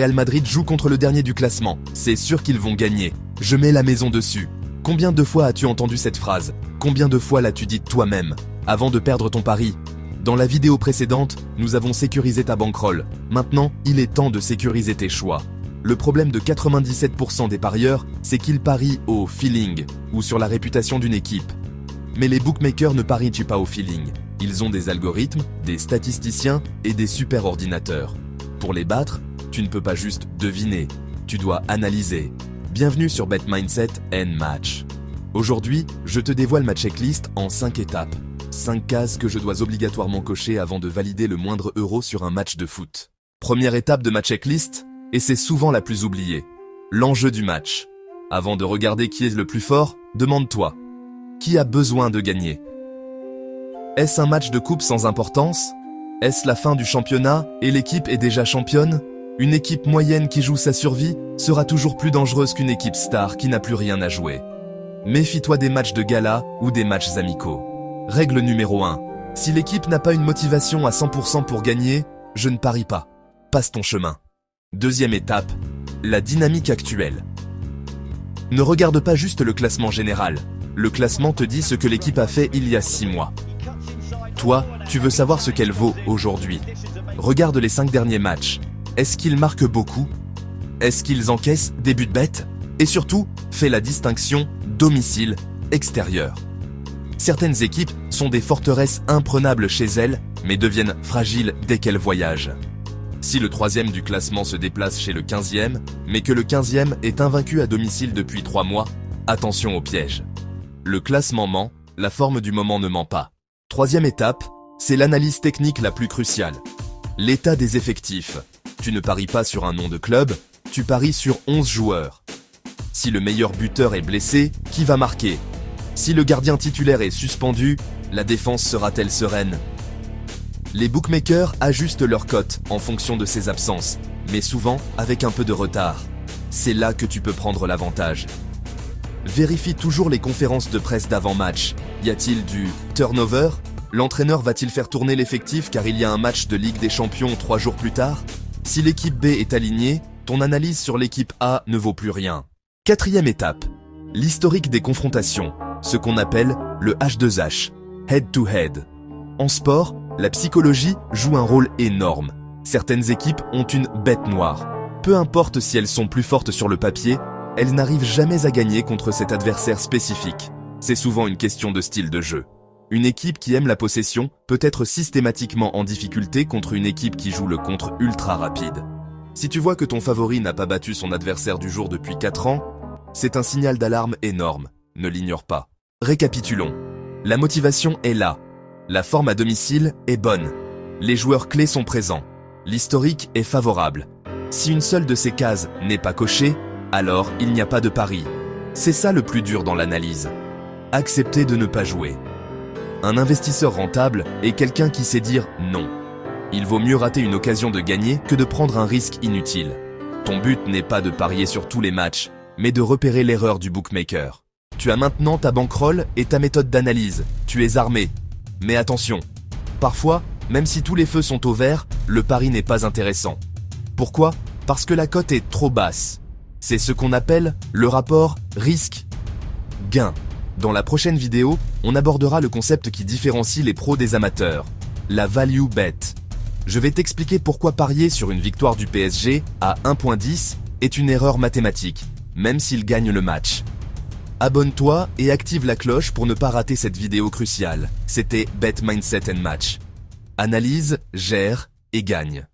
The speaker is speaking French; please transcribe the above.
Real Madrid joue contre le dernier du classement. C'est sûr qu'ils vont gagner. Je mets la maison dessus. Combien de fois as-tu entendu cette phrase? Combien de fois l'as-tu dit toi-même avant de perdre ton pari? Dans la vidéo précédente, nous avons sécurisé ta bankroll. Maintenant, il est temps de sécuriser tes choix. Le problème de 97% des parieurs, c'est qu'ils parient au feeling ou sur la réputation d'une équipe. Mais les bookmakers ne parient pas au feeling. Ils ont des algorithmes, des statisticiens et des super ordinateurs. Pour les battre, tu ne peux pas juste deviner, tu dois analyser. Bienvenue sur Bet Mindset and Match. Aujourd'hui, je te dévoile ma checklist en 5 étapes. 5 cases que je dois obligatoirement cocher avant de valider le moindre euro sur un match de foot. Première étape de ma checklist, et c'est souvent la plus oubliée, l'enjeu du match. Avant de regarder qui est le plus fort, demande-toi, qui a besoin de gagner? Est-ce un match de coupe sans importance? Est-ce la fin du championnat et l'équipe est déjà championne? Une équipe moyenne qui joue sa survie sera toujours plus dangereuse qu'une équipe star qui n'a plus rien à jouer. Méfie-toi des matchs de gala ou des matchs amicaux. Règle numéro 1. Si l'équipe n'a pas une motivation à 100% pour gagner, je ne parie pas. Passe ton chemin. Deuxième étape, la dynamique actuelle. Ne regarde pas juste le classement général. Le classement te dit ce que l'équipe a fait il y a 6 mois. Toi, tu veux savoir ce qu'elle vaut aujourd'hui. Regarde les 5 derniers matchs. Est-ce qu'ils marquent beaucoup? Est-ce qu'ils encaissent des buts bêtes? Et surtout, fais la distinction domicile-extérieur. Certaines équipes sont des forteresses imprenables chez elles, mais deviennent fragiles dès qu'elles voyagent. Si le 3e du classement se déplace chez le 15e, mais que le 15e est invaincu à domicile depuis 3 mois, attention au piège. Le classement ment, la forme du moment ne ment pas. Troisième étape, c'est l'analyse technique la plus cruciale. L'état des effectifs. Tu ne paries pas sur un nom de club, tu paries sur 11 joueurs. Si le meilleur buteur est blessé, qui va marquer? Si le gardien titulaire est suspendu, la défense sera-t-elle sereine? Les bookmakers ajustent leurs cotes en fonction de ces absences, mais souvent avec un peu de retard. C'est là que tu peux prendre l'avantage. Vérifie toujours les conférences de presse d'avant-match. Y a-t-il du turnover? L'entraîneur va-t-il faire tourner l'effectif car il y a un match de Ligue des Champions 3 jours plus tard? Si l'équipe B est alignée, ton analyse sur l'équipe A ne vaut plus rien. Quatrième étape, l'historique des confrontations, ce qu'on appelle le H2H, head-to-head. En sport, la psychologie joue un rôle énorme. Certaines équipes ont une bête noire. Peu importe si elles sont plus fortes sur le papier, elles n'arrivent jamais à gagner contre cet adversaire spécifique. C'est souvent une question de style de jeu. Une équipe qui aime la possession peut être systématiquement en difficulté contre une équipe qui joue le contre ultra rapide. Si tu vois que ton favori n'a pas battu son adversaire du jour depuis 4 ans, c'est un signal d'alarme énorme. Ne l'ignore pas. Récapitulons. La motivation est là. La forme à domicile est bonne. Les joueurs clés sont présents. L'historique est favorable. Si une seule de ces cases n'est pas cochée, alors il n'y a pas de pari. C'est ça le plus dur dans l'analyse. Accepter de ne pas jouer. Un investisseur rentable est quelqu'un qui sait dire non. Il vaut mieux rater une occasion de gagner que de prendre un risque inutile. Ton but n'est pas de parier sur tous les matchs, mais de repérer l'erreur du bookmaker. Tu as maintenant ta bankroll et ta méthode d'analyse. Tu es armé. Mais attention, parfois, même si tous les feux sont au vert, le pari n'est pas intéressant. Pourquoi? Parce que la cote est trop basse. C'est ce qu'on appelle le rapport risque-gain. Dans la prochaine vidéo, on abordera le concept qui différencie les pros des amateurs, la value bet. Je vais t'expliquer pourquoi parier sur une victoire du PSG à 1.10 est une erreur mathématique, même s'il gagne le match. Abonne-toi et active la cloche pour ne pas rater cette vidéo cruciale. C'était Bet Mindset and Match. Analyse, gère et gagne.